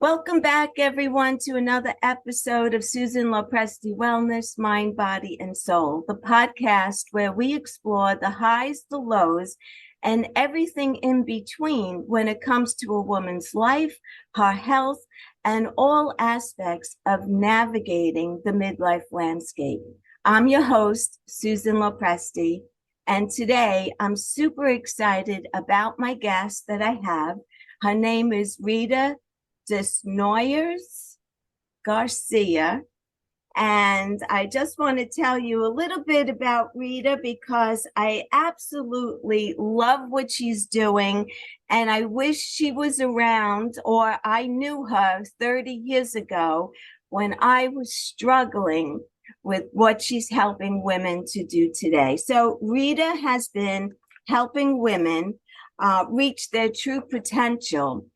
Welcome back, everyone, to another episode of Susan Lopresti Wellness, Mind, Body, and Soul, the podcast where we explore the highs, the lows, and everything in between when it comes to a woman's life, her health, and all aspects of navigating the midlife landscape. I'm your host, Susan Lopresti, and today I'm super excited about my guest that I have. Her name is Rita Desnoyers Garcia. And I just want to tell you a little bit about Rita because I absolutely love what she's doing. And I wish she was around or I knew her 30 years ago when I was struggling with what she's helping women to do today. So Rita has been helping women reach their true potential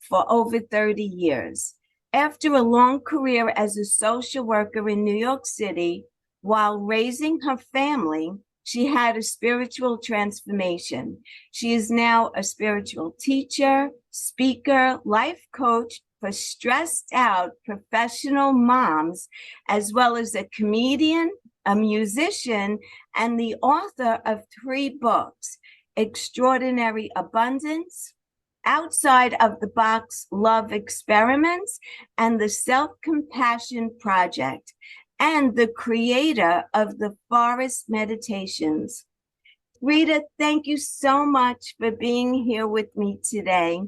for over 30 years. After a long career as a social worker in New York City, while raising her family, she had a spiritual transformation. She is now a spiritual teacher, speaker, life coach for stressed out professional moms, as well as a comedian, a musician, and the author of 3 books, Extraordinary Abundance, Outside of the Box Love Experiments, and the Self-Compassion Project, and the creator of the Forest Meditations. Rita, thank you so much for being here with me today.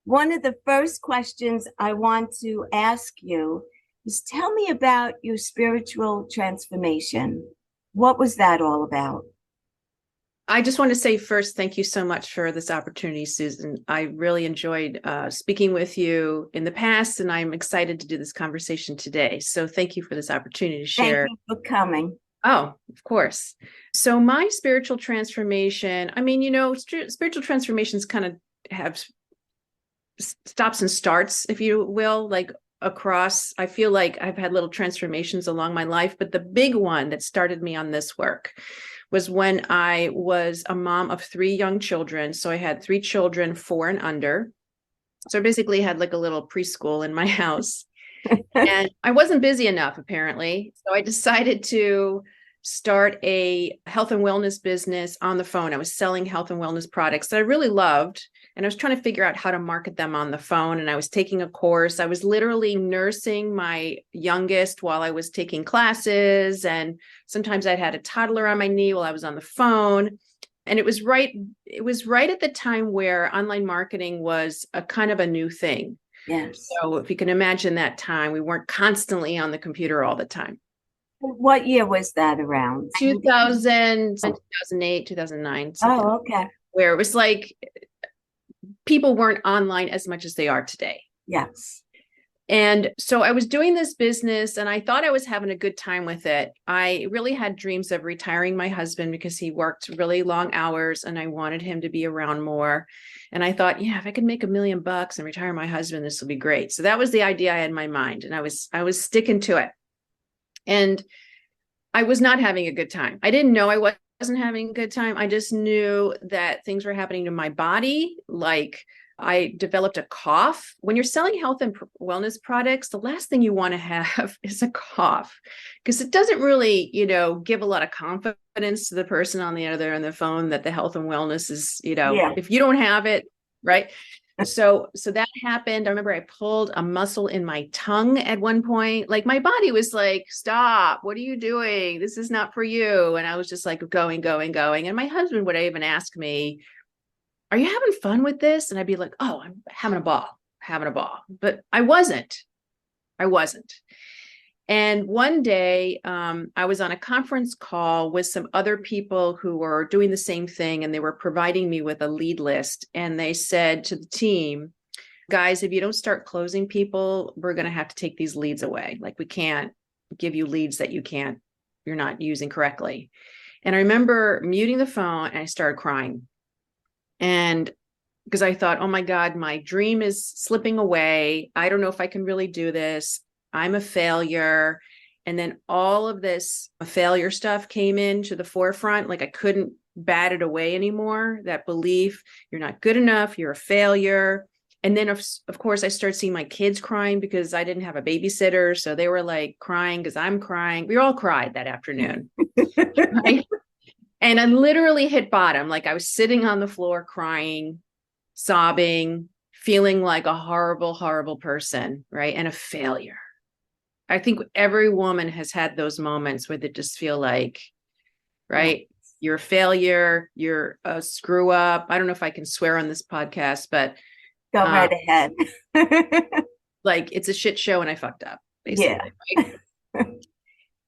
One of the first questions I want to ask you is tell me about your spiritual transformation. What was that all about? I just want to say first, thank you so much for this opportunity, Susan. I really enjoyed speaking with you in the past, and I'm excited to do this conversation today. So thank you for this opportunity to share. Thank you for coming. Oh, of course. So my spiritual transformation, spiritual transformations kind of have stops and starts, if you will, like across. I feel like I've had little transformations along my life, but the big one that started me on this work was when I was a mom of 3 young children. So I had 3 children, 4 and under. So I basically had like a little preschool in my house. And I wasn't busy enough, apparently. So I decided to start a health and wellness business on the phone. I was selling health and wellness products that I really loved. And I was trying to figure out how to market them on the phone. And I was taking a course. I was literally nursing my youngest while I was taking classes. And sometimes I'd had a toddler on my knee while I was on the phone. And it was right at the time where online marketing was a kind of a new thing. Yes. So if you can imagine that time, we weren't constantly on the computer all the time. What year was that around? 2000, 2008, 2009. Oh, okay. Where it was like people weren't online as much as they are today. Yes. And so I was doing this business and I thought I was having a good time with it. I really had dreams of retiring my husband because he worked really long hours and I wanted him to be around more. And I thought, yeah, if I could make $1 million and retire my husband, this will be great. So that was the idea I had in my mind. And I was sticking to it. And I was not having a good time. I didn't know I wasn't having a good time. I just knew that things were happening to my body. Like I developed a cough. When you're selling health and wellness products, the last thing you want to have is a cough because it doesn't really, give a lot of confidence to the person on the other end of the phone that the health and wellness is, if you don't have it, right? So that happened. I remember I pulled a muscle in my tongue at one point. Like my body was like, stop, what are you doing? This is not for you. And I was just like going. And my husband would even ask me, are you having fun with this? And I'd be like, oh, I'm having a ball. But I wasn't. And one day I was on a conference call with some other people who were doing the same thing, and they were providing me with a lead list. And they said to the team, guys, if you don't start closing people, we're going to have to take these leads away. Like we can't give you leads that you're not using correctly. And I remember muting the phone and I started crying. And because I thought, oh my God, my dream is slipping away. I don't know if I can really do this. I'm a failure. And then all of this failure stuff came into the forefront. Like I couldn't bat it away anymore. That belief, you're not good enough, you're a failure. And then of course I started seeing my kids crying because I didn't have a babysitter. So they were like crying because I'm crying. We all cried that afternoon. Right. And I literally hit bottom. Like I was sitting on the floor crying, sobbing, feeling like a horrible, horrible person, right? And a failure. I think every woman has had those moments where they just feel like, right? Yeah. You're a failure, you're a screw up. I don't know if I can swear on this podcast, but go right ahead. Like it's a shit show and I fucked up, basically. Yeah. Right?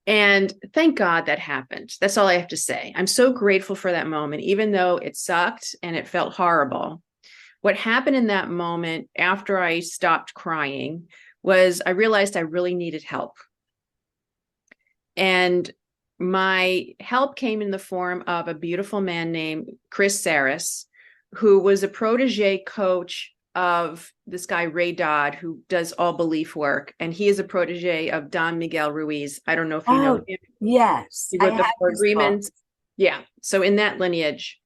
And thank God that happened. That's all I have to say. I'm so grateful for that moment, even though it sucked and it felt horrible. What happened in that moment after I stopped crying was I realized I really needed help. And my help came in the form of a beautiful man named Chris Saris, who was a protege coach of this guy, Ray Dodd, who does all belief work. And he is a protege of Don Miguel Ruiz. I don't know if you know him. Yes. He wrote the Four Agreements. Yeah. So in that lineage.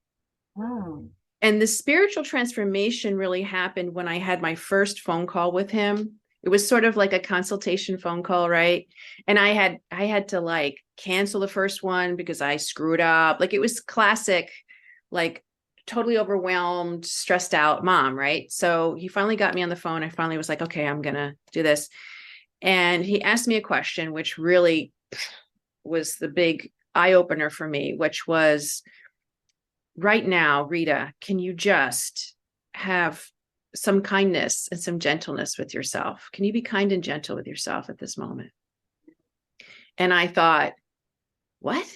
Oh. And the spiritual transformation really happened when I had my first phone call with him. It was sort of like a consultation phone call, right? And I had to like cancel the first one because I screwed up. Like it was classic, like totally overwhelmed, stressed out mom, right? So he finally got me on the phone. I finally was like, okay, I'm going to do this. And he asked me a question, which really was the big eye opener for me, which was, right now, Rita, can you just have some kindness and some gentleness with yourself? Can you be kind and gentle with yourself at this moment? And I thought, what?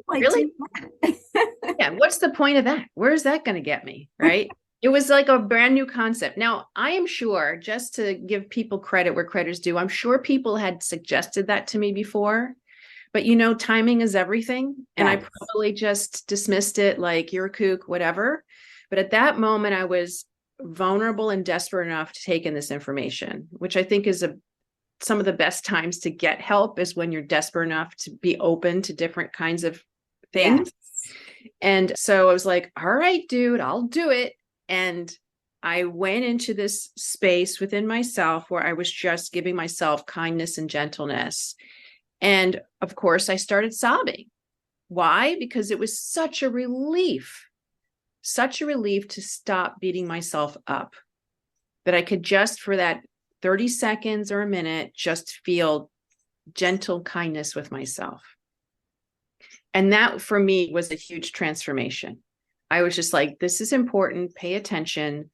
Really? Yeah. What's the point of that? Where's that going to get me? Right. It was like a brand new concept. Now, I am sure, just to give people credit where credit's due, I'm sure people had suggested that to me before. But, you know, timing is everything. And yes. I probably just dismissed it like you're a kook, whatever. But at that moment, I was vulnerable and desperate enough to take in this information, which I think is some of the best times to get help is when you're desperate enough to be open to different kinds of things. Yes. And so I was like, all right, dude, I'll do it. And I went into this space within myself where I was just giving myself kindness and gentleness. And of course, I started sobbing. Why? Because it was such a relief to stop beating myself up, that I could just for that 30 seconds or a minute, just feel gentle kindness with myself. And that for me was a huge transformation. I was just like, this is important. Pay attention.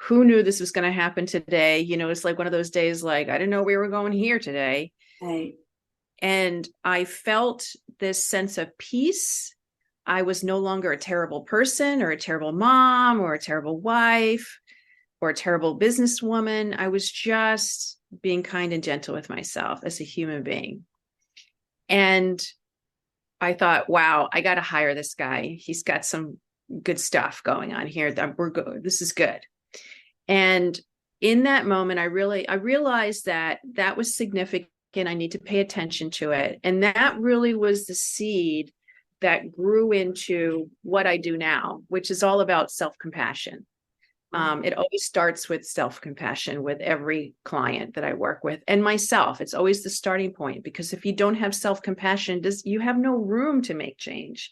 Who knew this was going to happen today? You know, it's like one of those days, like, I didn't know we were going here today. Right. And I felt this sense of peace. I was no longer a terrible person or a terrible mom or a terrible wife or a terrible businesswoman. I was just being kind and gentle with myself as a human being. And I thought, wow, I got to hire this guy. He's got some good stuff going on here. We're good. This is good. And in that moment, I realized that was significant. I need to pay attention to it. And that really was the seed that grew into what I do now, which is all about self-compassion. It always starts with self-compassion with every client that I work with and myself. It's always the starting point, because if you don't have self-compassion, you have no room to make change.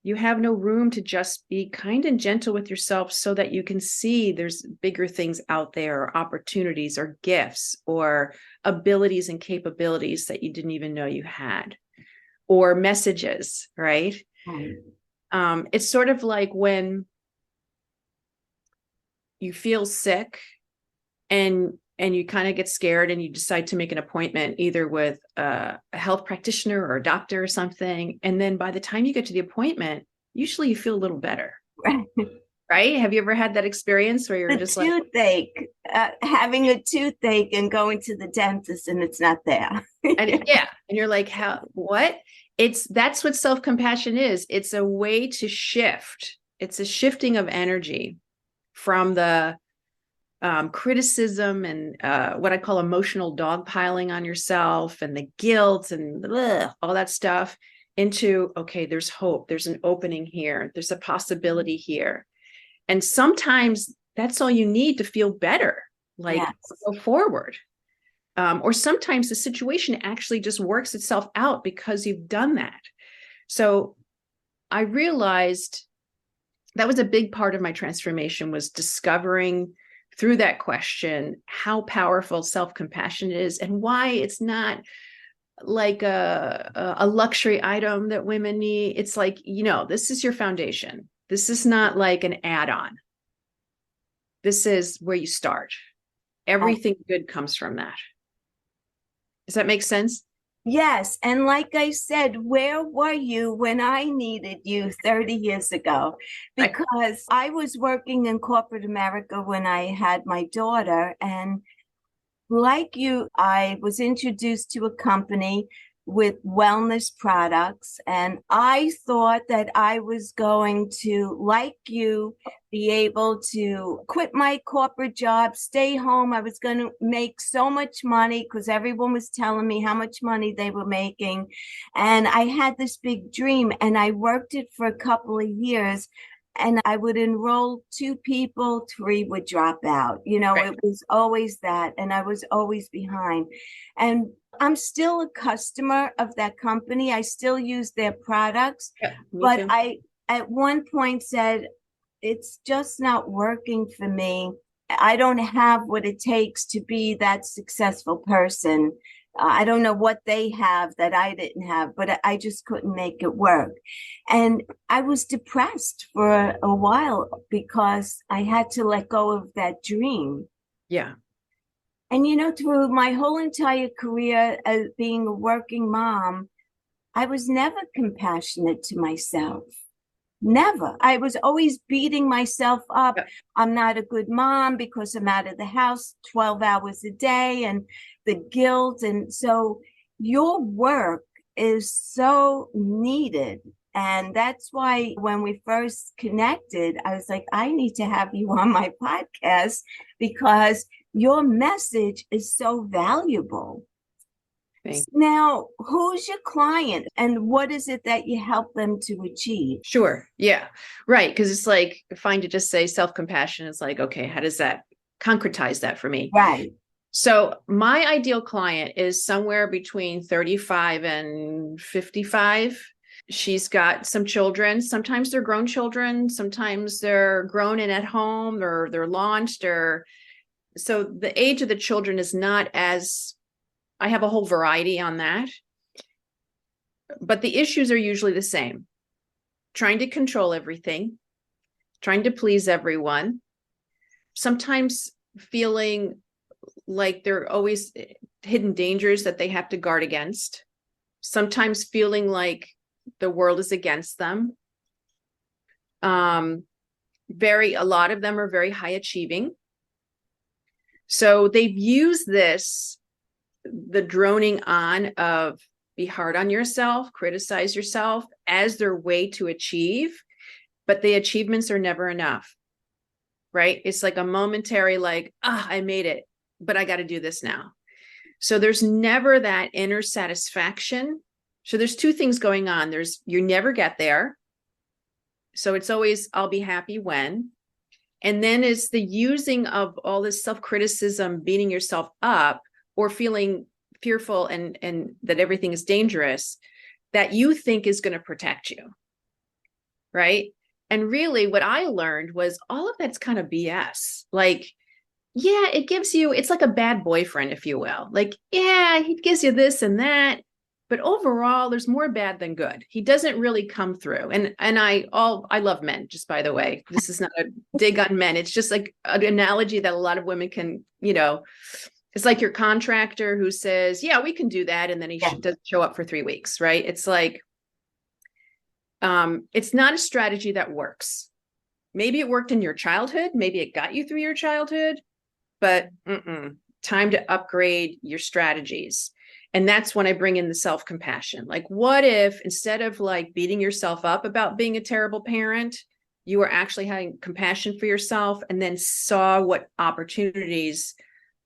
You have no room to just be kind and gentle with yourself so that you can see there's bigger things out there, or opportunities or gifts or abilities and capabilities that you didn't even know you had, or messages, right? It's sort of like when you feel sick and you kind of get scared and you decide to make an appointment either with a health practitioner or a doctor or something. And then by the time you get to the appointment, usually you feel a little better. Right? Have you ever had that experience where you're just toothache, having a toothache and going to the dentist and it's not there? And you're like, what? That's what self-compassion is. It's a way to shift. It's a shifting of energy from the criticism and what I call emotional dogpiling on yourself and the guilt and all that stuff into, okay, there's hope. There's an opening here. There's a possibility here. And sometimes that's all you need to feel better, like Yes. go forward. Or sometimes the situation actually just works itself out because you've done that. So I realized that was a big part of my transformation, was discovering through that question how powerful self-compassion is and why it's not like a luxury item that women need. It's like, this is your foundation. This is not like an add-on. This is where you start. Everything good comes from that. Does that make sense? Yes. And like I said, where were you when I needed you 30 years ago? Because I was working in corporate America when I had my daughter. And like you, I was introduced to a company with wellness products, and I thought that I was going to, like you, be able to quit my corporate job, stay home. I was going to make so much money because everyone was telling me how much money they were making. And I had this big dream, and I worked it for a couple of years. And I would enroll two people, three would drop out. Right. It was always that. And I was always behind. And I'm still a customer of that company. I still use their products. Yeah, me But too. I, at one point, said, it's just not working for me. I don't have what it takes to be that successful person. I don't know what they have that I didn't have, but I just couldn't make it work. And I was depressed for a while because I had to let go of that dream. Yeah. And, through my whole entire career as being a working mom, I was never compassionate to myself. Never. I was always beating myself up. Yeah. I'm not a good mom because I'm out of the house 12 hours a day, and the guilt. And so your work is so needed. And that's why when we first connected, I was like, I need to have you on my podcast because your message is so valuable. Now, who's your client and what is it that you help them to achieve? Sure. Yeah. Right. Because it's like, fine to just say self-compassion is like, okay, how does that concretize that for me? Right. So my ideal client is somewhere between 35 and 55. She's got some children. Sometimes they're grown children. Sometimes they're grown and at home, or they're launched, or so the age of the children is not as, I have a whole variety on that. But the issues are usually the same. Trying to control everything, trying to please everyone, sometimes feeling like there are always hidden dangers that they have to guard against, sometimes feeling like the world is against them. A lot of them are very high achieving. So they've used this, the droning on of be hard on yourself, criticize yourself, as their way to achieve, but the achievements are never enough, right? It's like a momentary, like, I made it, but I got to do this now. So there's never that inner satisfaction. So there's two things going on. You never get there. So it's always, I'll be happy when. And then it's the using of all this self-criticism, beating yourself up, or feeling fearful and that everything is dangerous, that you think is going to protect you, right? And really what I learned was all of that's kind of BS. Like, yeah, it gives you, it's like a bad boyfriend, if you will. Like, yeah, he gives you this and that, but overall there's more bad than good. He doesn't really come through. And I love men, just by the way. This is not a dig on men. It's just like an analogy that a lot of women can, it's like your contractor who says, yeah, we can do that. And then he doesn't show up for 3 weeks, right? It's like, it's not a strategy that works. Maybe it worked in your childhood. Maybe it got you through your childhood, but time to upgrade your strategies. And that's when I bring in the self-compassion. Like, what if instead of like beating yourself up about being a terrible parent, you were actually having compassion for yourself and then saw what opportunities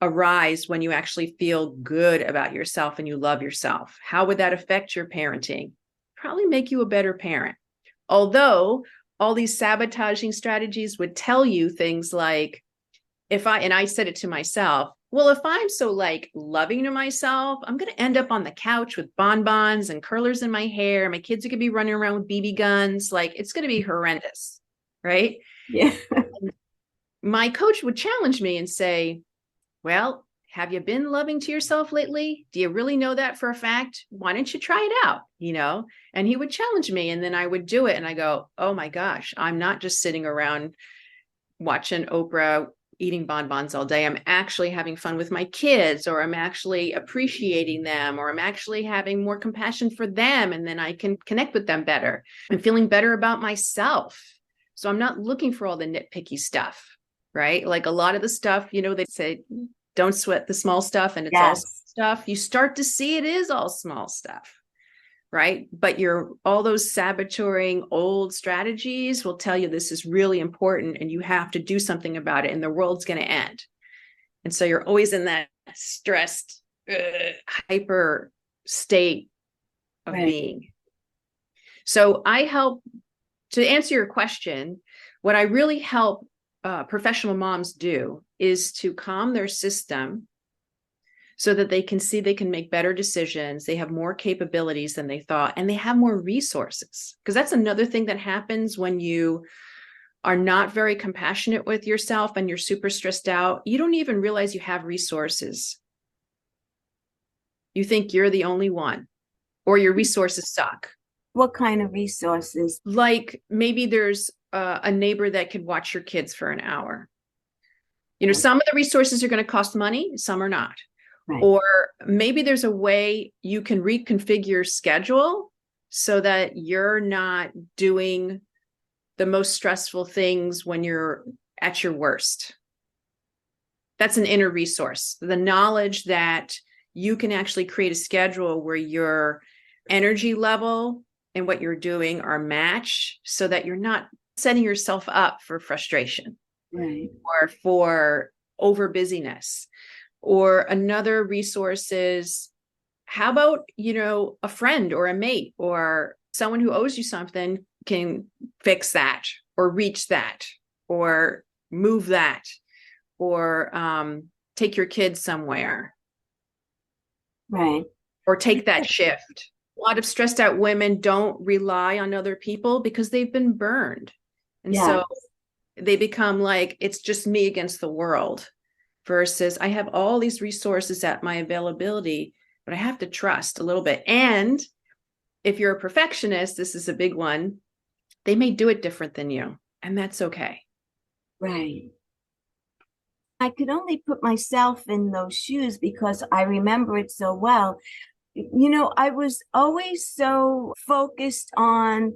arise when you actually feel good about yourself and you love yourself? How would that affect your parenting? Probably make you a better parent. Although all these sabotaging strategies would tell you things like, and I said it to myself, well, if I'm so like loving to myself, I'm going to end up on the couch with bonbons and curlers in my hair. My kids are going to be running around with BB guns. Like, it's going to be horrendous. Right. Yeah. My coach would challenge me and say, well, have you been loving to yourself lately? Do you really know that for a fact? Why don't you try it out? And he would challenge me, and then I would do it. And I go, oh my gosh, I'm not just sitting around watching Oprah eating bonbons all day. I'm actually having fun with my kids, or I'm actually appreciating them, or I'm actually having more compassion for them. And then I can connect with them better. I'm feeling better about myself. So I'm not looking for all the nitpicky stuff, right? Like a lot of the stuff, they say, don't sweat the small stuff, and it's all small stuff. You start to see it is all small stuff, right? But all those saboteuring old strategies will tell you this is really important and you have to do something about it, and the world's going to end. And so you're always in that stressed, hyper state of being. So I help to answer your question. What I really help professional moms do is to calm their system so that they can see they can make better decisions. They have more capabilities than they thought, and they have more resources. Because that's another thing that happens when you are not very compassionate with yourself and you're super stressed out. You don't even realize you have resources. You think you're the only one, or your resources suck. What kind of resources? Like maybe there's a neighbor that could watch your kids for an hour. Some of the resources are going to cost money, some are not. Right. Or maybe there's a way you can reconfigure your schedule so that you're not doing the most stressful things when you're at your worst. That's an inner resource. The knowledge that you can actually create a schedule where your energy level and what you're doing are matched, so that you're not setting yourself up for frustration, right, or for over busyness. Or another resource is, how about, a friend or a mate or someone who owes you something can fix that or reach that or move that or take your kids somewhere. Right. Or take that shift. A lot of stressed out women don't rely on other people because they've been burned. And so they become like, it's just me against the world, versus I have all these resources at my availability, but I have to trust a little bit. And if you're a perfectionist, this is a big one, they may do it different than you, and that's okay. Right. I could only put myself in those shoes because I remember it so well. I was always so focused on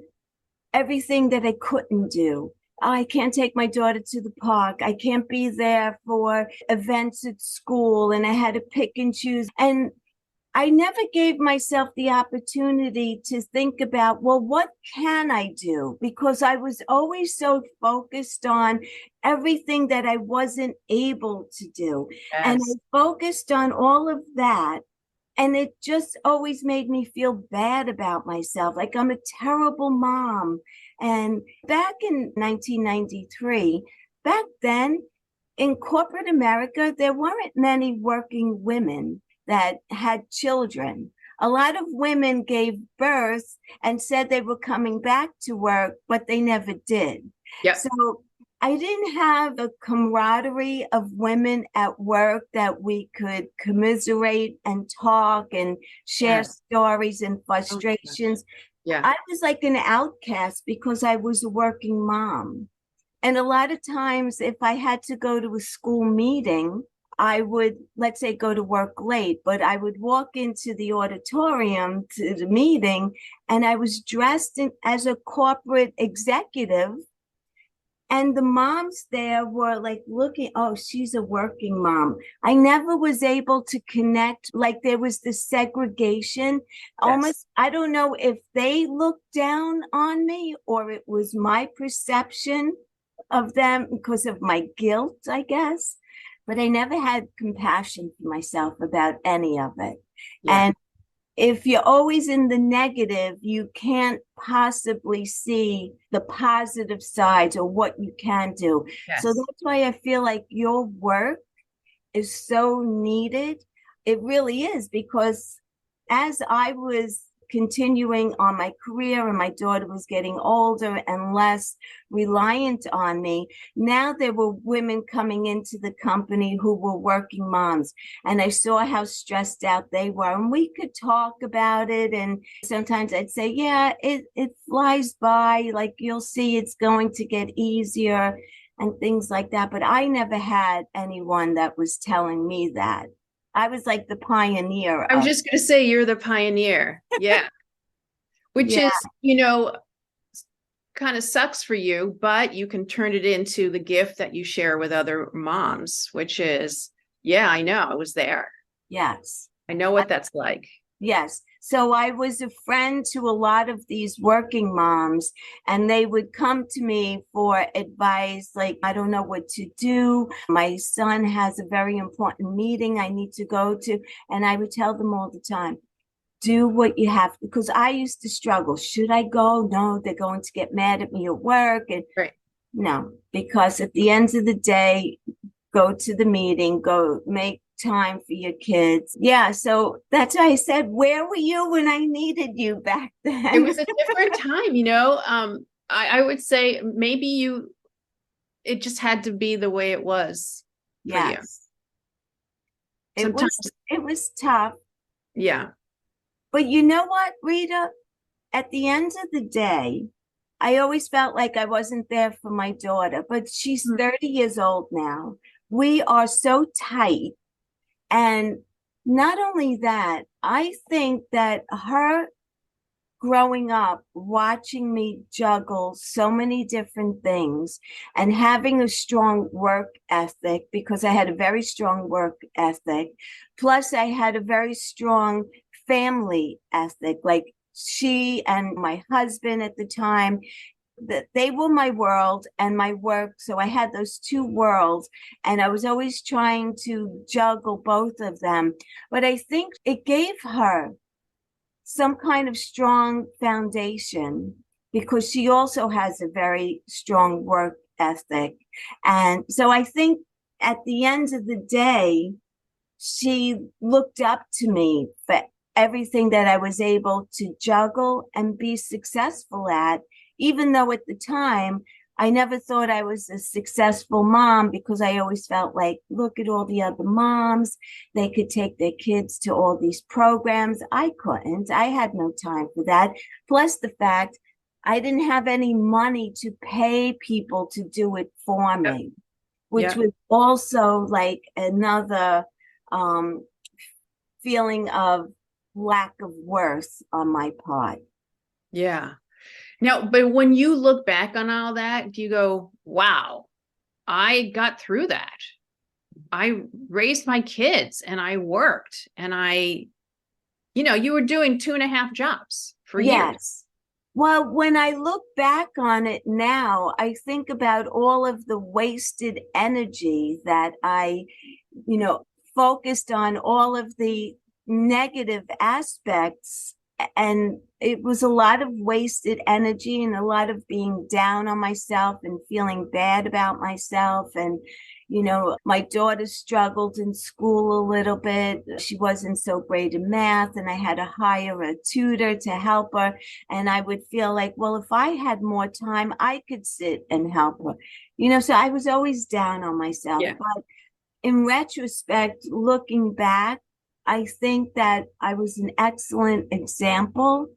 everything that I couldn't do. I can't take my daughter to the park. I can't be there for events at school, and I had to pick and choose. And I never gave myself the opportunity to think about, well, what can I do? Because I was always so focused on everything that I wasn't able to do. Yes. And I focused on all of that. And it just always made me feel bad about myself, like I'm a terrible mom. And back in 1993, back then in corporate America, there weren't many working women that had children. A lot of women gave birth and said they were coming back to work, but they never did. Yep. So I didn't have a camaraderie of women at work that we could commiserate and talk and share stories and frustrations. Yeah. I was like an outcast because I was a working mom. And a lot of times, if I had to go to a school meeting, I would, let's say, go to work late, but I would walk into the auditorium to the meeting, and I was dressed as a corporate executive. And the moms there were like looking, oh, she's a working mom. I never was able to connect. Like there was this segregation. Yes. Almost, I don't know if they looked down on me or it was my perception of them because of my guilt, I guess. But I never had compassion for myself about any of it. Yeah. And if you're always in the negative, you can't possibly see the positive sides or what you can do. So Yes. that's why I feel like your work is so needed. It really is, because as I was continuing on my career and my daughter was getting older and less reliant on me, now there were women coming into the company who were working moms. And I saw how stressed out they were. And we could talk about it. And sometimes I'd say, yeah, it flies by. Like you'll see, it's going to get easier and things like that. But I never had anyone that was telling me that. I was like the pioneer I was of, just going to say you're the pioneer. Yeah. Which yeah, is, kind of sucks for you, but you can turn it into the gift that you share with other moms, which is, yeah, I know I was there. yes. I know what that's like. Yes. So I was a friend to a lot of these working moms, and they would come to me for advice like, I don't know what to do. My son has a very important meeting I need to go to. And I would tell them all the time, do what you have to, because I used to struggle. Should I go? No, they're going to get mad at me at work. And Right. no, because at the end of the day, go to the meeting, go make time for your kids. Yeah, so that's why I said, where were you when I needed you back It then? was a different time, I would say maybe it just had to be the way it was for you. Yes. It Sometimes, was it was tough, yeah. but you know what, Rita? At the end of the day, I always felt like I wasn't there for my daughter, but she's Mm. 30 years old now. We are so tight. And not only that, I think that her growing up, watching me juggle so many different things and having a strong work ethic, because I had a very strong work ethic, plus I had a very strong family ethic. Like she and my husband at the time, that they were my world and my work. So I had those two worlds, and I was always trying to juggle both of them. But I think it gave her some kind of strong foundation, because she also has a very strong work ethic. And so I think at the end of the day, she looked up to me for everything that I was able to juggle and be successful at, even though at the time I never thought I was a successful mom, because I always felt like, look at all the other moms. They could take their kids to all these programs. I couldn't. I had no time for that. Plus the fact I didn't have any money to pay people to do it for Yep. me, which Yeah. was also like another um, feeling of lack of worth on my part. Yeah. Now, but when you look back on all that, do you go, wow, I got through that. I raised my kids and I worked and you were doing 2.5 jobs for years. Yes. Well, when I look back on it now, I think about all of the wasted energy that I, you know, focused on all of the negative aspects. And it was a lot of wasted energy and a lot of being down on myself and feeling bad about myself. And my daughter struggled in school a little bit. She wasn't so great in math, and I had to hire a tutor to help her. And I would feel like, well, if I had more time, I could sit and help her. So I was always down on myself. Yeah. But in retrospect, looking back, I think that I was an excellent example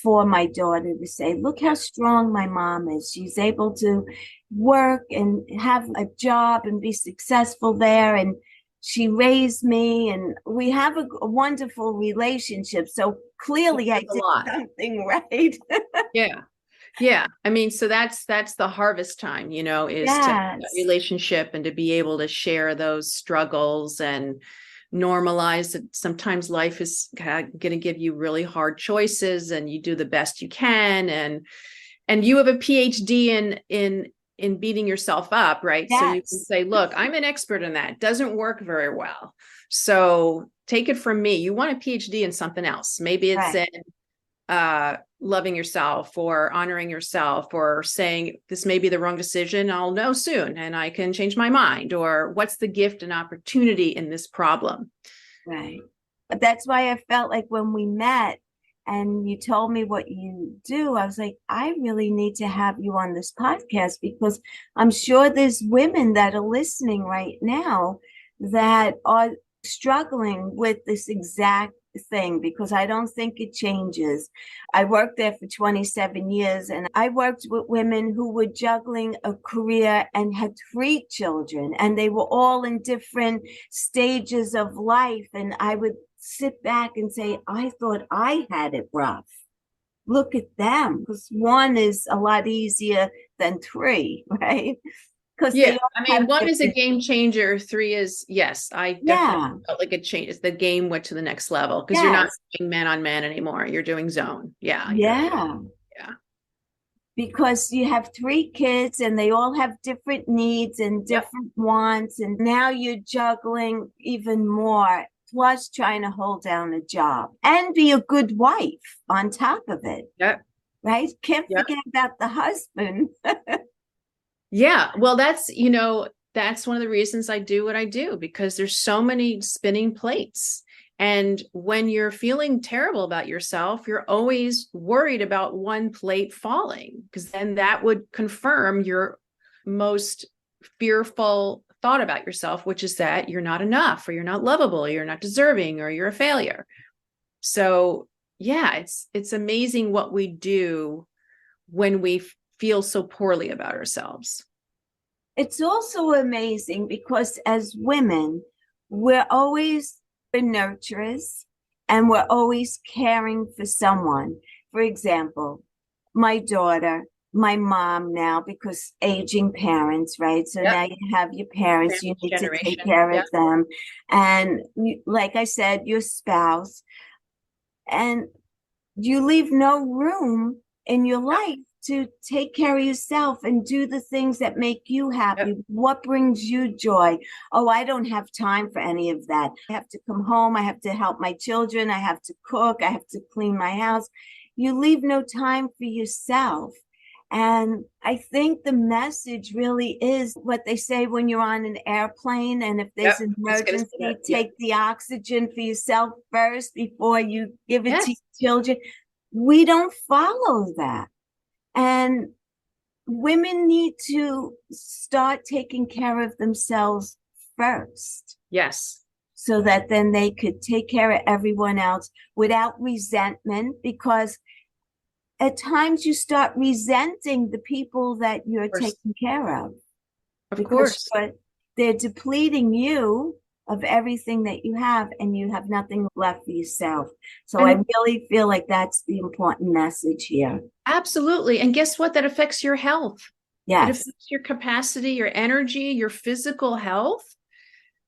for my daughter to say, look how strong my mom is. She's able to work and have a job and be successful there. And she raised me, and we have a wonderful relationship. So clearly I A did lot. something right. Yeah. Yeah. I mean, so that's the harvest time, is to have that Yes. relationship and to be able to share those struggles and normalize that sometimes life is going to give you really hard choices and you do the best you can. And you have a PhD in beating yourself up, right? So you can Yes. say, look, I'm an expert in that. It doesn't work very well. So take it from me. You want a PhD in something else. Maybe it's Right. in loving yourself or honoring yourself or saying this may be the wrong decision. I'll know soon and I can change my mind. Or what's the gift and opportunity in this problem? Right. But that's why I felt like when we met and you told me what you do, I was like, I really need to have you on this podcast because I'm sure there's women that are listening right now that are struggling with this exact thing because I don't think it changes. I worked there for 27 years and I worked with women who were juggling a career and had 3 children, and they were all in different stages of life. And I would sit back and say, I thought I had it rough. Look at them, because one is a lot easier than 3, right? Because Yeah. they all I have mean, 1 is a different, game changer. 3 is, yes, I definitely yeah, felt like it changed. The game went to the next level because you're not yes, doing man on man anymore. You're doing zone. Yeah. yeah. Yeah. Because you have 3 kids and they all have different needs and Yep. different wants. And now you're juggling even more, plus trying to hold down a job and be a good wife on top of it, Yep. right? Can't Yep. forget about the husband. Yeah. Well, that's one of the reasons I do what I do, because there's so many spinning plates. And when you're feeling terrible about yourself, you're always worried about one plate falling, because then that would confirm your most fearful thought about yourself, which is that you're not enough, or you're not lovable, or you're not deserving, or you're a failure. So yeah, it's amazing what we do when we feel so poorly about ourselves. It's also amazing because as women, we're always the nurturers and we're always caring for someone. For example, my daughter, my mom now, because aging parents, right? So Yep. now you have your parents, you Sandwich need to take generation. care of Yep. them. And you, like I said, your spouse, and you leave no room in your Yep. life to take care of yourself and do the things that make you happy. Yep. What brings you joy? Oh, I don't have time for any of that. I have to come home. I have to help my children. I have to cook. I have to clean my house. You leave no time for yourself. And I think the message really is what they say when you're on an airplane. And if there's Yep. an Just gonna say emergency, that. Yep. take the oxygen for yourself first before you give it to Yes. your children. We don't follow that. And women need to start taking care of themselves first Yes. so that then they could take care of everyone else without resentment, because at times you start resenting the people that you're Of course. taking care of Of because course. they're depleting you of everything that you have and you have nothing left for yourself. So I And really feel like that's the important message here. absolutely. And guess what? That affects your health. It Yes. affects your capacity, your energy, your physical health.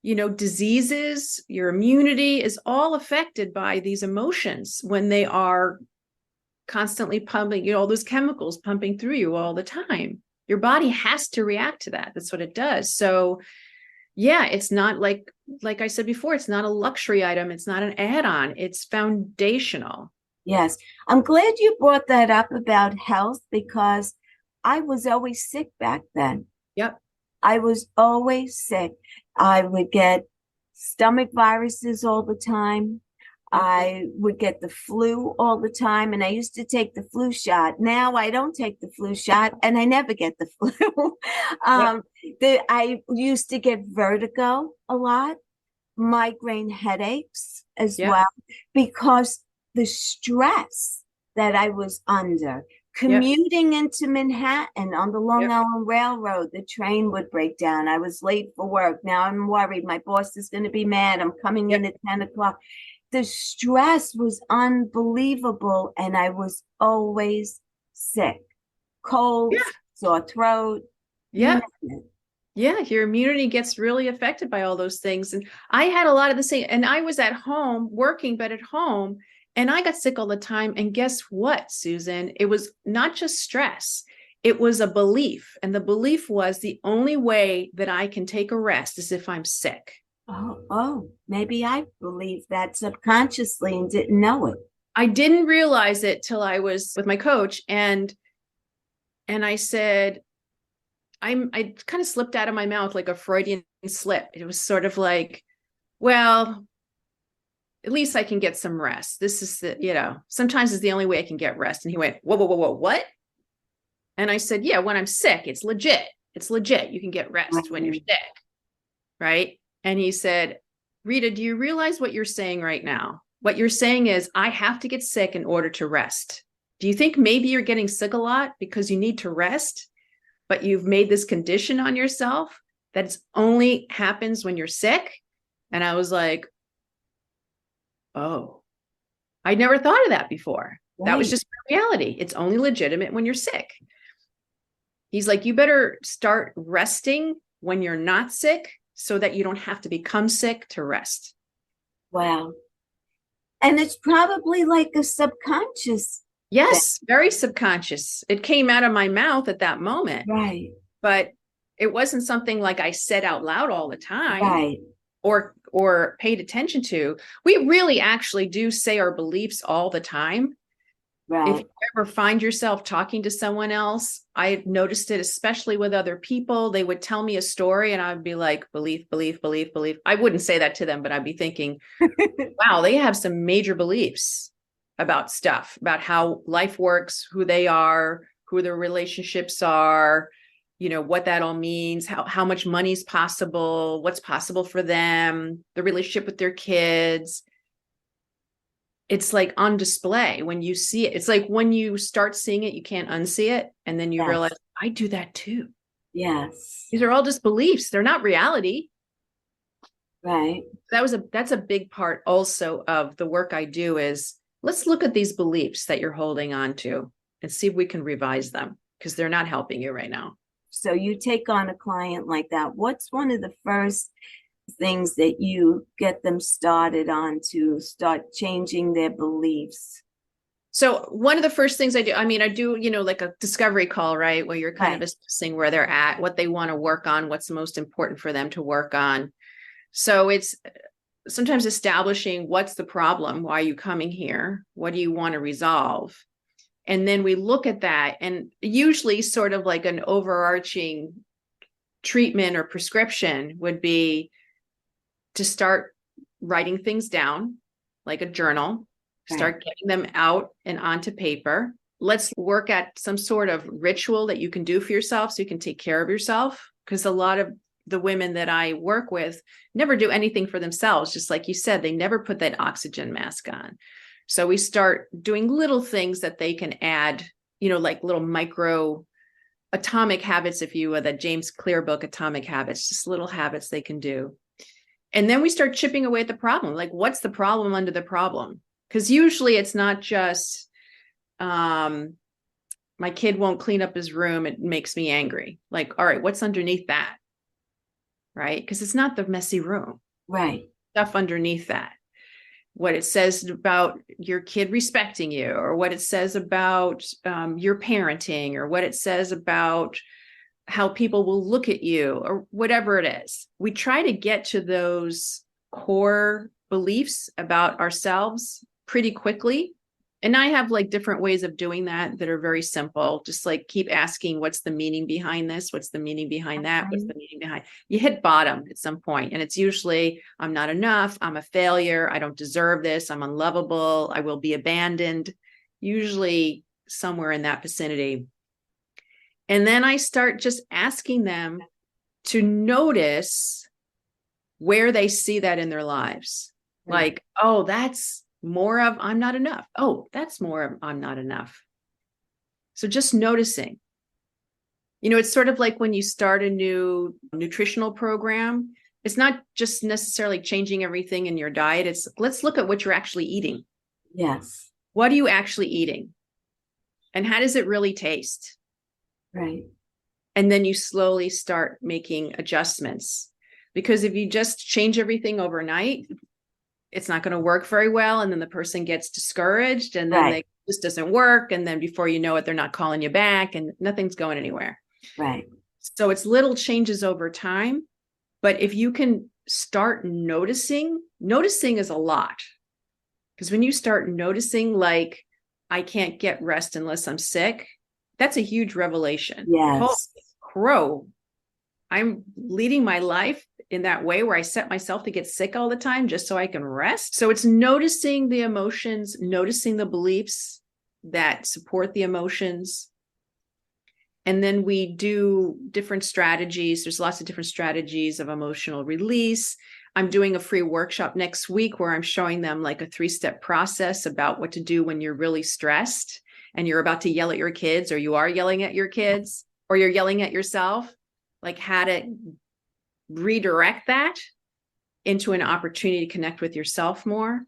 Diseases, your immunity is all affected by these emotions when they are constantly pumping, all those chemicals pumping through you all the time. Your body has to react to that. That's what it does. So yeah, it's not like I said before, it's not a luxury item. It's not an add-on. It's foundational. Yes. I'm glad you brought that up about health because I was always sick back then. Yep. I was always sick. I would get stomach viruses all the time. I would get the flu all the time, and I used to take the flu shot. Now I don't take the flu shot, and I never get the flu. Yep. I used to get vertigo a lot, migraine headaches as Yep. well, because the stress that I was under. Yep. Commuting into Manhattan on the Long Yep. Island Railroad, the train would break down. I was late for work. Now I'm worried. My boss is going to be mad. I'm coming Yep. in at 10 o'clock. The stress was unbelievable, and I was always sick. Yeah. Colds, sore throat, you Yeah. name it. Yeah, your immunity gets really affected by all those things. And I had a lot of the same, and I was at home working, but at home, and I got sick all the time. And guess what, Susan? It was not just stress, it was a belief. And the belief was the only way that I can take a rest is if I'm sick. Maybe I believed that subconsciously and didn't know it. I didn't realize it till I was with my coach, and I said, I kind of slipped out of my mouth like a Freudian slip. It was sort of like, well, at least I can get some rest. This is sometimes it's the only way I can get rest. And he went, whoa, whoa, whoa, whoa, what? And I said, yeah, when I'm sick, it's legit. It's legit. You can get rest when you're sick. Right. And he said, Rita, do you realize what you're saying right now? What you're saying is, I have to get sick in order to rest. Do you think maybe you're getting sick a lot because you need to rest, but you've made this condition on yourself that it only happens when you're sick? And I was like, oh, I never thought of that before. Right. That was just reality. It's only legitimate when you're sick. He's like, you better start resting when you're not sick so that you don't have to become sick to rest. Wow. And it's probably like a subconscious. Yes, very subconscious. It came out of my mouth at that moment. Right. But it wasn't something like I said out loud all the time. Right. Or paid attention to. We really actually do say our beliefs all the time. Right. If you ever find yourself talking to someone else, I noticed it, especially with other people. They would tell me a story and I'd be like, belief, belief, belief, belief. I wouldn't say that to them, but I'd be thinking, wow, they have some major beliefs about stuff, about how life works, who they are, who their relationships are, what that all means, how much money is possible, what's possible for them, the relationship with their kids. It's like on display when you see it. It's like when you start seeing it, you can't unsee it. And then you realize, I do that too. Yes. These are all just beliefs. They're not reality. Right. That's a big part also of the work I do is let's look at these beliefs that you're holding on to and see if we can revise them because they're not helping you right now. So you take on a client like that. What's one of the first things that you get them started on to start changing their beliefs? So one of the first things I do, like a discovery call, right? Where you're kind of assessing where they're at, what they want to work on, what's most important for them to work on. So it's sometimes establishing what's the problem, why are you coming here? What do you want to resolve? And then we look at that, and usually sort of like an overarching treatment or prescription would be to start writing things down, like a journal, start getting them out and onto paper. Let's work at some sort of ritual that you can do for yourself so you can take care of yourself. Because a lot of the women that I work with never do anything for themselves. Just like you said, they never put that oxygen mask on. So we start doing little things that they can add, like little micro atomic habits, if you will, that James Clear book, Atomic Habits, just little habits they can do. And then we start chipping away at the problem. Like, what's the problem under the problem? Because usually it's not just, my kid won't clean up his room. It makes me angry. Like, all right, what's underneath that? Right? Because it's not the messy room. Right. Stuff underneath that. What it says about your kid respecting you, or what it says about your parenting, or what it says about how people will look at you, or whatever it is. We try to get to those core beliefs about ourselves pretty quickly. And I have like different ways of doing that are very simple. Just like keep asking, what's the meaning behind this? What's the meaning behind that? What's the meaning behind? You hit bottom at some point, and it's usually, I'm not enough. I'm a failure. I don't deserve this. I'm unlovable. I will be abandoned. Usually somewhere in that vicinity. And then I start just asking them to notice where they see that in their lives. Like, oh, that's more of I'm not enough. Oh, that's more of I'm not enough. So just noticing. It's sort of like when you start a new nutritional program, it's not just necessarily changing everything in your diet. It's let's look at what you're actually eating. Yes. What are you actually eating? And how does it really taste? Right. And then you slowly start making adjustments. Because if you just change everything overnight, it's not going to work very well. And then the person gets discouraged, and then this doesn't work. And then before you know it, they're not calling you back, and nothing's going anywhere. Right. So it's little changes over time. But if you can start noticing is a lot. Because when you start noticing, like, I can't get rest unless I'm sick, that's a huge revelation. Holy Yes. crow, I'm leading my life in that way where I set myself to get sick all the time just so I can rest. So it's noticing the emotions, noticing the beliefs that support the emotions. And then we do different strategies. There's lots of different strategies of emotional release. I'm doing a free workshop next week where I'm showing them like a 3-step process about what to do when you're really stressed and you're about to yell at your kids, or you are yelling at your kids, or you're yelling at yourself, like how to redirect that into an opportunity to connect with yourself more.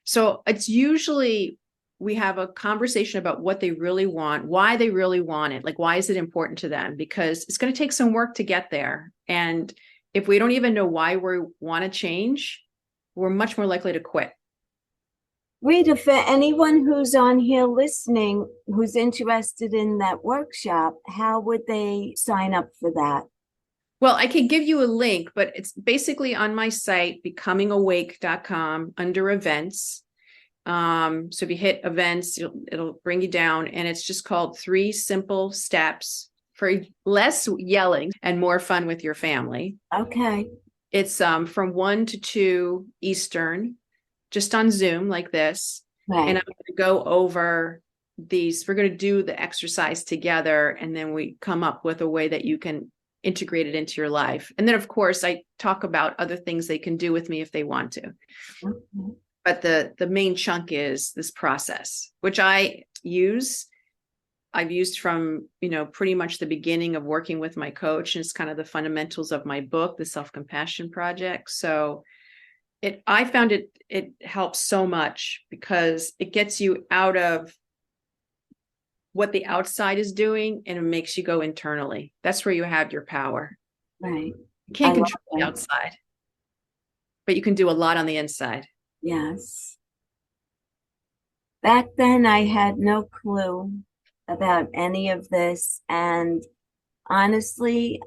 So it's usually we have a conversation about what they really want, why they really want it. Like, why is it important to them? Because it's going to take some work to get there. And if we don't even know why we want to change, we're much more likely to quit. Rita, for anyone who's on here listening, who's interested in that workshop, how would they sign up for that? Well, I could give you a link, but it's basically on my site, becomingawake.com, under events. So if you hit events, it'll bring you down, and it's just called 3 Simple Steps for Less Yelling and More Fun with Your Family. Okay. It's from 1 to 2 Eastern, just on Zoom like this. Right. And I'm going to go over these. We're going to do the exercise together, and then we come up with a way that you can integrate it into your life. And then, of course, I talk about other things they can do with me if they want to. Okay. But the main chunk is this process, which I've used from, pretty much the beginning of working with my coach. And it's kind of the fundamentals of my book, The Self-Compassion Project. So I found it helps so much because it gets you out of what the outside is doing, and it makes you go internally. That's where you have your power. Right. You can't control the outside, but you can do a lot on the inside. Yes. Back then, I had no clue about any of this. And honestly,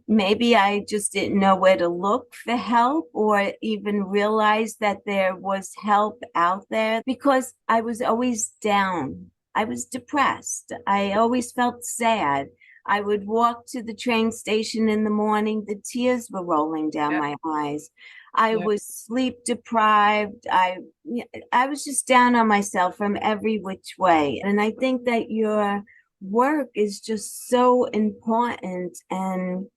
maybe I just didn't know where to look for help or even realize that there was help out there, because I was always down. I was depressed. I always felt sad. I would walk to the train station in the morning, the tears were rolling down Yep. my eyes. I Yep. was sleep deprived. I was just down on myself from every which way. And I think that your work is just so important, and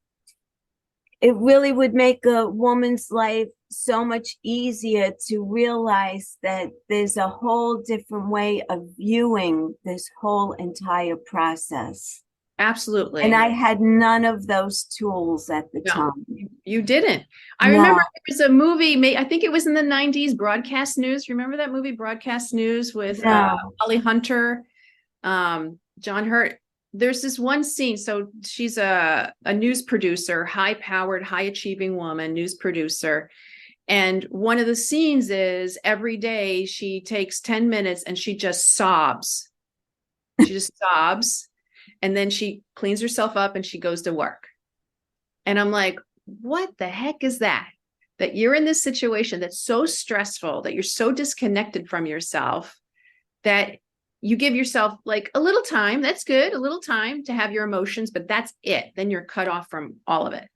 it really would make a woman's life so much easier to realize that there's a whole different way of viewing this whole entire process. Absolutely. And I had none of those tools at the No, time. you didn't. I No. remember there was a movie, I think it was in the 90s, Broadcast News. Remember that movie, Broadcast News, with No. Holly Hunter, John Hurt? There's this one scene. So she's a news producer, high-powered, high-achieving woman, news producer. And one of the scenes is every day she takes 10 minutes and she just sobs. She just sobs. And then she cleans herself up and she goes to work. And I'm like, what the heck is that? That you're in this situation that's so stressful, that you're so disconnected from yourself, that you give yourself like a little time. That's good, a little time to have your emotions, but that's it. Then you're cut off from all of it.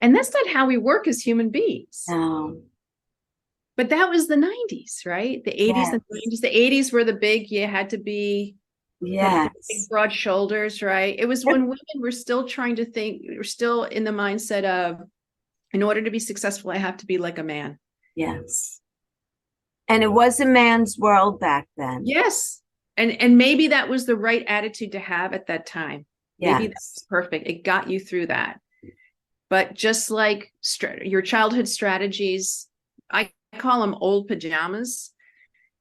And that's not how we work as human beings. No. But that was the 90s, right? The 80s, Yes. and 90s. The 80s were the big, you had to be, Yes. big, broad shoulders, right? It was when women were still trying to think, we're still in the mindset of, in order to be successful, I have to be like a man. Yes. And it was a man's world back then. Yes. And maybe that was the right attitude to have at that time. Maybe Yes. that's perfect. It got you through that. But just like your childhood strategies, I call them old pajamas.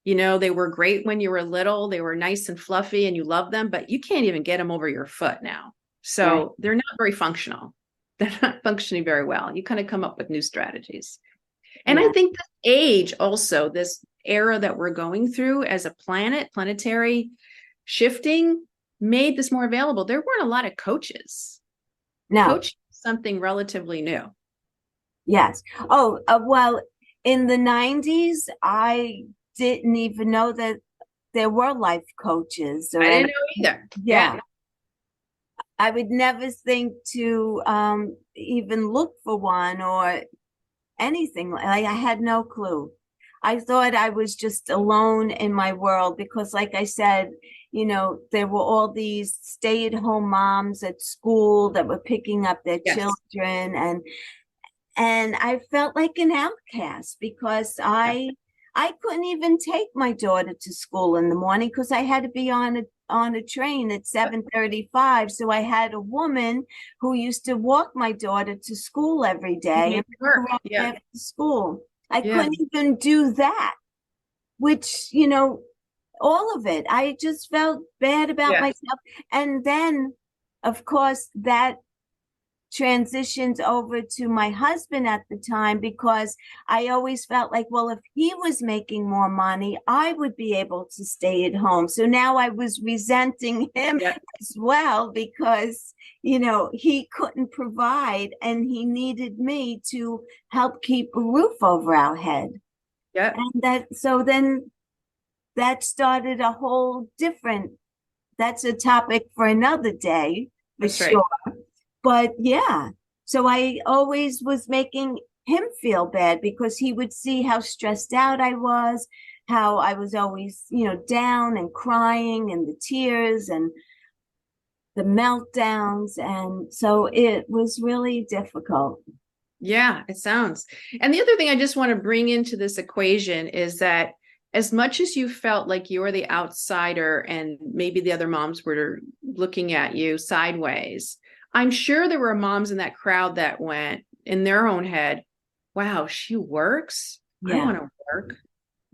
They were great when you were little. They were nice and fluffy and you loved them, but you can't even get them over your foot now. So Right. They're not very functional. They're not functioning very well. You kind of come up with new strategies. And Yeah. I think this age also, this era that we're going through as a planetary shifting, made this more available. There weren't a lot of coaches. No. Coaching is something relatively new. Yes. Oh, well, in the 90s, I didn't even know that there were life coaches or I didn't any. know either. Yeah. Yeah. I would never think to even look for one or anything. Like I had no clue. I thought I was just alone in my world because, like I said, there were all these stay-at-home moms at school that were picking up their Yes. children, and I felt like an outcast because Yeah. I couldn't even take my daughter to school in the morning because I had to be on a train at 7:35. So I had a woman who used to walk my daughter to school every You day made and it pick her work. up Yeah. after school. I Yeah. couldn't even do that, which, all of it. I just felt bad about Yeah. myself. And then, of course, that transitioned over to my husband at the time because I always felt like, well, if he was making more money, I would be able to stay at home. So now I was resenting him Yeah. as well because, he couldn't provide and he needed me to help keep a roof over our head. Yeah. And so then that started a whole different, that's a topic for another day for That's right. sure. But yeah, so I always was making him feel bad because he would see how stressed out I was, how I was always, down and crying and the tears and the meltdowns. And so it was really difficult. Yeah, it sounds. And the other thing I just want to bring into this equation is that as much as you felt like you were the outsider and maybe the other moms were looking at you sideways, I'm sure there were moms in that crowd that went in their own head, wow, she works. I Yeah. want to work.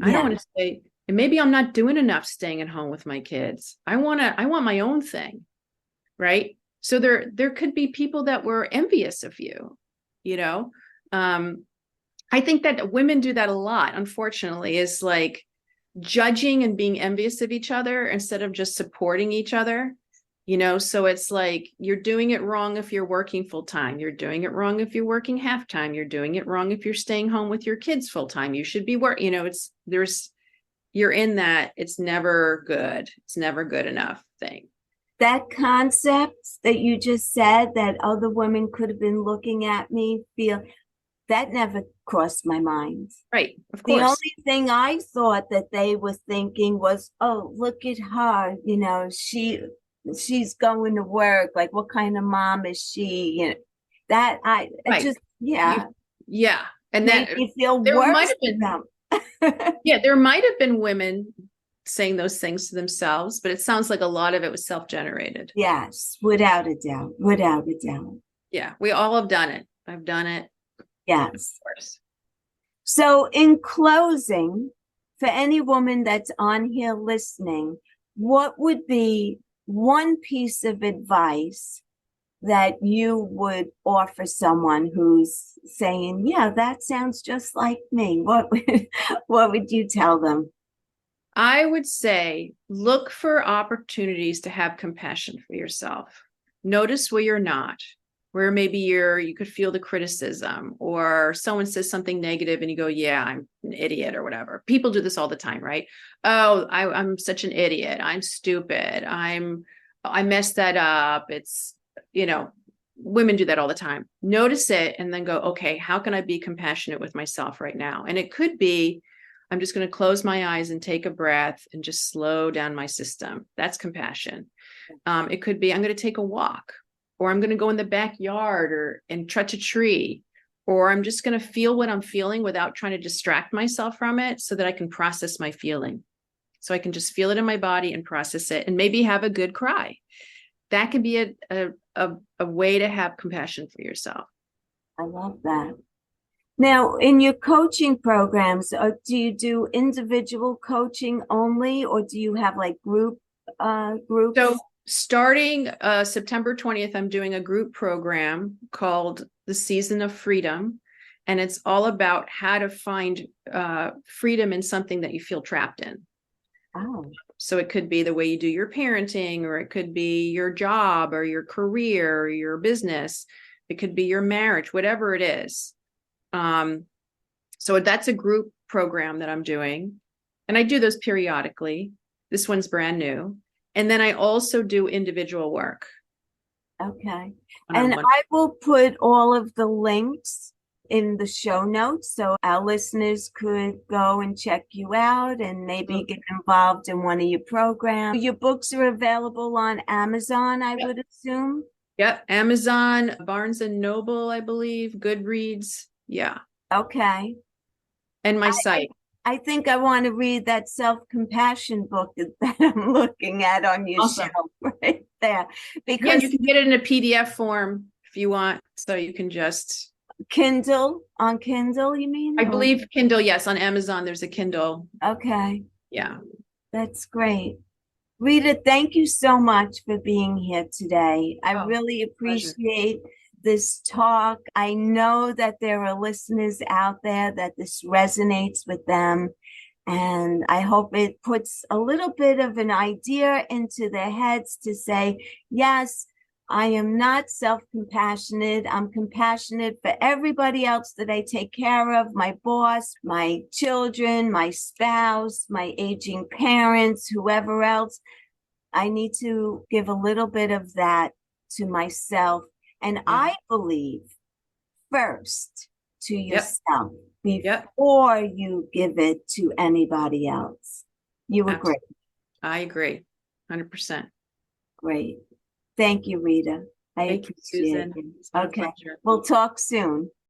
I don't Yeah. want to stay. And maybe I'm not doing enough staying at home with my kids. I want my own thing. Right. So there could be people that were envious of you, you know. I think that women do that a lot, unfortunately, is like judging and being envious of each other instead of just supporting each other. So it's like you're doing it wrong if you're working full time. You're doing it wrong if you're working half time. You're doing it wrong if you're staying home with your kids full time. You should be you're in that it's never good. It's never good enough thing. That concept that you just said that other women could have been looking at me, feel that never crossed my mind. Right. Of The course. only thing I thought that they were thinking was, oh, look at her, she's going to work. Like, what kind of mom is she? That it Right. just, yeah, Yeah. And made that me feel there might worse have for been, them. yeah, there might have been women saying those things to themselves, but it sounds like a lot of it was self-generated. Yes, without a doubt, without a doubt. Yeah. We all have done it. I've done it, of Yes. course. So, in closing, for any woman that's on here listening, what would be one piece of advice that you would offer someone who's saying, "Yeah, that sounds just like me"? What would you tell them? I would say look for opportunities to have compassion for yourself. Notice where you're not, where maybe you could feel the criticism or someone says something negative and you go, yeah, I'm an idiot or whatever. People do this all the time, right? Oh, I'm such an idiot. I'm stupid. I messed that up. It's, women do that all the time. Notice it and then go, okay, how can I be compassionate with myself right now? And it could be, I'm just going to close my eyes and take a breath and just slow down my system. That's compassion. It could be I'm going to take a walk, or I'm going to go in the backyard and touch a tree, or I'm just going to feel what I'm feeling without trying to distract myself from it so that I can process my feeling. So I can just feel it in my body and process it and maybe have a good cry. That can be a way to have compassion for yourself. I love that. Now, in your coaching programs, do you do individual coaching only, or do you have like So groups? starting September 20th, I'm doing a group program called The Season of Freedom. And it's all about how to find freedom in something that you feel trapped in. Oh, So it could be the way you do your parenting, or it could be your job or your career or your business. It could be your marriage, whatever it is. So that's a group program that I'm doing. And I do those periodically. This one's brand new. And then I also do individual work. Okay. And One-on-one. I will put all of the links in the show notes so our listeners could go and check you out and maybe get involved in one of your programs. Your books are available on Amazon, I would assume. Yep. Amazon, Barnes and Noble, I believe, Goodreads. Yeah. Okay. And my site. I think I want to read that self-compassion book that I'm looking at on your Awesome. shelf right there. Yeah, Because you can get it in a PDF form if you want. So you can just on Kindle, you mean? I believe Kindle, yes. On Amazon, there's a Kindle. Okay. Yeah. That's great. Rita, thank you so much for being here today. I really appreciate this talk. I know that there are listeners out there that this resonates with them. And I hope it puts a little bit of an idea into their heads to say, yes, I am not self-compassionate. I'm compassionate for everybody else that I take care of, my boss, my children, my spouse, my aging parents, whoever else. I need to give a little bit of that to myself. And I believe first to yourself before you give it to anybody else. You agree? I agree. 100%. Great. Thank you, Rita. I appreciate it. Okay. We'll talk soon.